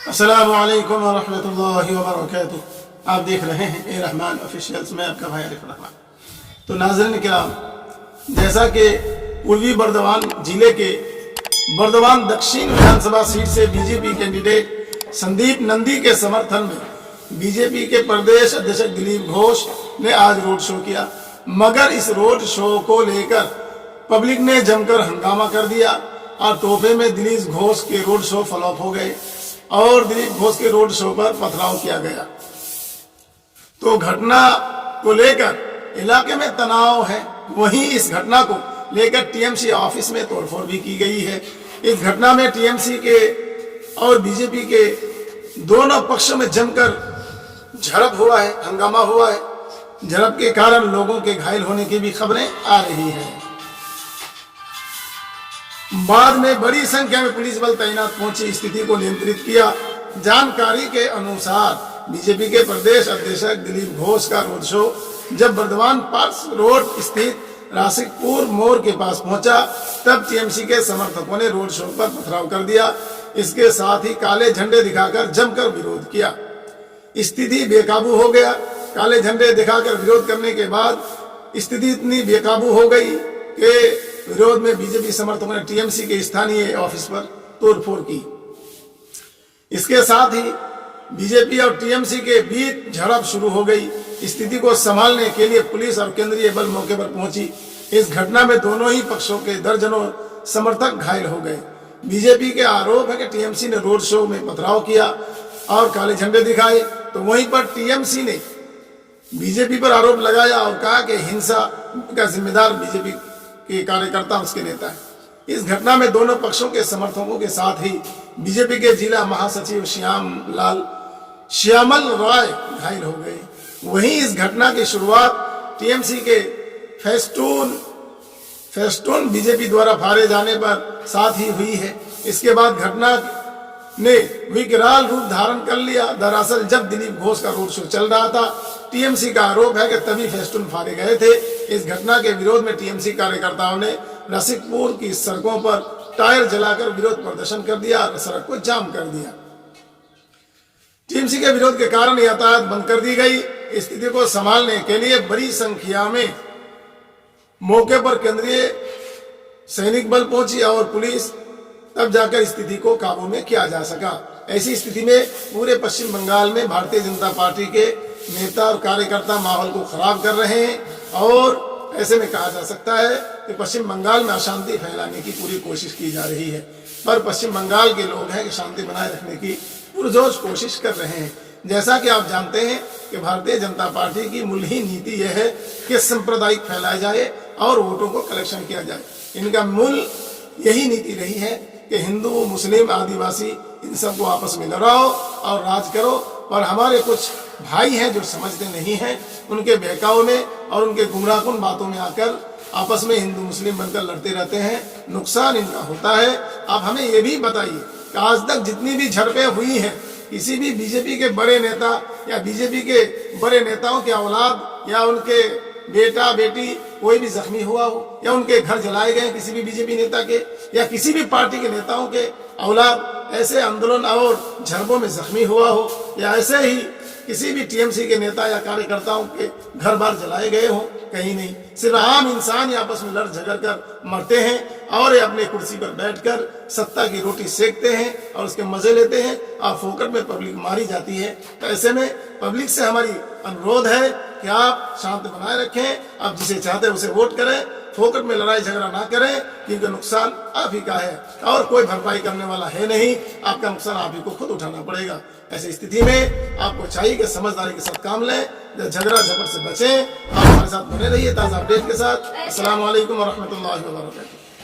अस्सलामु अलैकुम वरहमतुल्लाहि वबरकातुहू। आप देख रहे हैं ए रहमान ऑफिशियल्स में आपका भाई आरिफ रहमान। तो नाज़रीन किराम, जैसा कि पूर्वी बर्दवान जिले के बर्दवान दक्षिण विधानसभा सीट से बीजेपी कैंडिडेट संदीप नंदी के समर्थन में बीजेपी के प्रदेश अध्यक्ष दिलीप घोष ने आज रोड शो किया, मगर इस रोड शो को लेकर पब्लिक ने जमकर हंगामा कर दिया और तोहफे में दिलीप घोष के रोड शो फ्लॉप हो गए और दिलीप घोष के रोड शो पर पथराव किया गया। तो घटना को लेकर इलाके में तनाव है। वहीं इस घटना को लेकर टीएमसी ऑफिस में तोड़फोड़ भी की गई है। इस घटना में टीएमसी के और बीजेपी के दोनों पक्षों में जमकर झड़प हुआ है, हंगामा हुआ है। झड़प के कारण लोगों के घायल होने की भी खबरें आ रही हैं। बाद में बड़ी संख्या में पुलिस बल तैनात पहुंची स्थिति को नियंत्रित किया। जानकारी के अनुसार बीजेपी के प्रदेश अध्यक्ष दिलीप घोष का रोड शो जब बर्दवान पार्क रोड स्थित राशिकपुर मोड़ के पास पहुंचा, तब टीएमसी के समर्थकों ने रोड शो पर पथराव कर दिया। इसके साथ ही काले झंडे दिखाकर जमकर विरोध किया। स्थिति बेकाबू हो गया। काले झंडे दिखाकर विरोध करने के बाद स्थिति इतनी बेकाबू हो गई कि विरोध में बीजेपी समर्थकों ने टीएमसी के स्थानीय ऑफिस पर तोड़फोड़ की। इसके साथ ही बीजेपी और टीएमसी के बीच झड़प शुरू हो गई। स्थिति को संभालने के लिए पुलिस और केंद्रीय बल मौके पर पहुंची। इस घटना में दोनों ही पक्षों के दर्जनों समर्थक घायल हो गए। बीजेपी के आरोप है कि टीएमसी ने रोड शो में पथराव किया और काले झंडे दिखाए, तो वहीं पर टीएमसी ने बीजेपी पर आरोप लगाया और कहा कि हिंसा का जिम्मेदार बीजेपी के कार्यकर्ता उसके नेता है। इस घटना में दोनों पक्षों के समर्थकों के साथ ही बीजेपी के जिला महासचिव श्यामल राय घायल हो गए। वहीं इस घटना की शुरुआत टीएमसी के फेस्टून बीजेपी द्वारा फाड़े जाने पर साथ ही हुई है। इसके बाद घटना ने विकराल रूप धारण कर लिया। दरअसल जब दिलीप घोष का रोड शो चल रहा था, टीएमसी का आरोप है कि तभी फेस्टून फाड़े गए थे। इस घटना के विरोध में टीएमसी कार्यकर्ताओं ने रसिकपुर की सड़कों पर टायर जलाकर विरोध प्रदर्शन कर दिया और सड़क को जाम कर दिया। टीएमसी के विरोध के कारण यातायात बंद कर दी गई। स्थिति को संभालने के लिए बड़ी संख्या में मौके पर केंद्रीय सैनिक बल पहुंची और पुलिस, तब जाकर स्थिति को काबू में किया जा सका। ऐसी स्थिति में पूरे पश्चिम बंगाल में भारतीय जनता पार्टी के नेता और कार्यकर्ता माहौल को खराब कर रहे हैं और ऐसे में कहा जा सकता है कि पश्चिम बंगाल में अशांति फैलाने की पूरी कोशिश की जा रही है। पर पश्चिम बंगाल के लोग हैं कि शांति बनाए रखने की पुरजोर कोशिश कर रहे हैं। जैसा कि आप जानते हैं कि भारतीय जनता पार्टी की मूल ही नीति यह है कि सांप्रदायिक फैलाया जाए और वोटों को कलेक्शन किया जाए। इनका मूल यही नीति रही है कि हिंदू, मुस्लिम, आदिवासी इन सबको आपस में लड़ाओ और राज करो। और हमारे कुछ भाई हैं जो समझते नहीं हैं, उनके बहकाव में और उनके गुमराहकुन बातों में आकर आपस में हिंदू मुस्लिम बनकर लड़ते रहते हैं। नुकसान इनका होता है। आप हमें ये भी बताइए कि आज तक जितनी भी झड़पें हुई हैं, किसी भी बीजेपी के बड़े नेता या बीजेपी के बड़े नेताओं के औलाद या उनके बेटा बेटी कोई भी जख्मी हुआ हो या उनके घर जलाए गए किसी भी बीजेपी नेता के या किसी भी पार्टी के नेताओं के औलाद ऐसे आंदोलन और झड़पों में जख्मी हुआ हो या ऐसे ही किसी भी टीएमसी के नेता या कार्यकर्ताओं के घर बार जलाए गए हों, कहीं नहीं। सिर्फ आम इंसान ही आपस में लड़ झगड़ कर मरते हैं और ये अपने कुर्सी पर बैठकर सत्ता की रोटी सेकते हैं और उसके मजे लेते हैं और फोकट में पब्लिक मारी जाती है। तो ऐसे में पब्लिक से हमारी अनुरोध है कि आप शांति बनाए रखें। आप जिसे चाहते हैं उसे वोट करें, फोकट में लड़ाई झगड़ा ना करें, क्योंकि नुकसान आप ही का है और कोई भरपाई करने वाला है नहीं। आपका नुकसान आप ही को खुद उठाना पड़ेगा। ऐसी स्थिति में आपको चाहिए कि समझदारी के साथ काम लें, झगड़ा झपट से बचें। आप हमारे साथ बने रहिए ताज़ा अपडेट के साथ। अस्सलाम वालेकुम वरहमतुल्लाहि वबरकातुहू।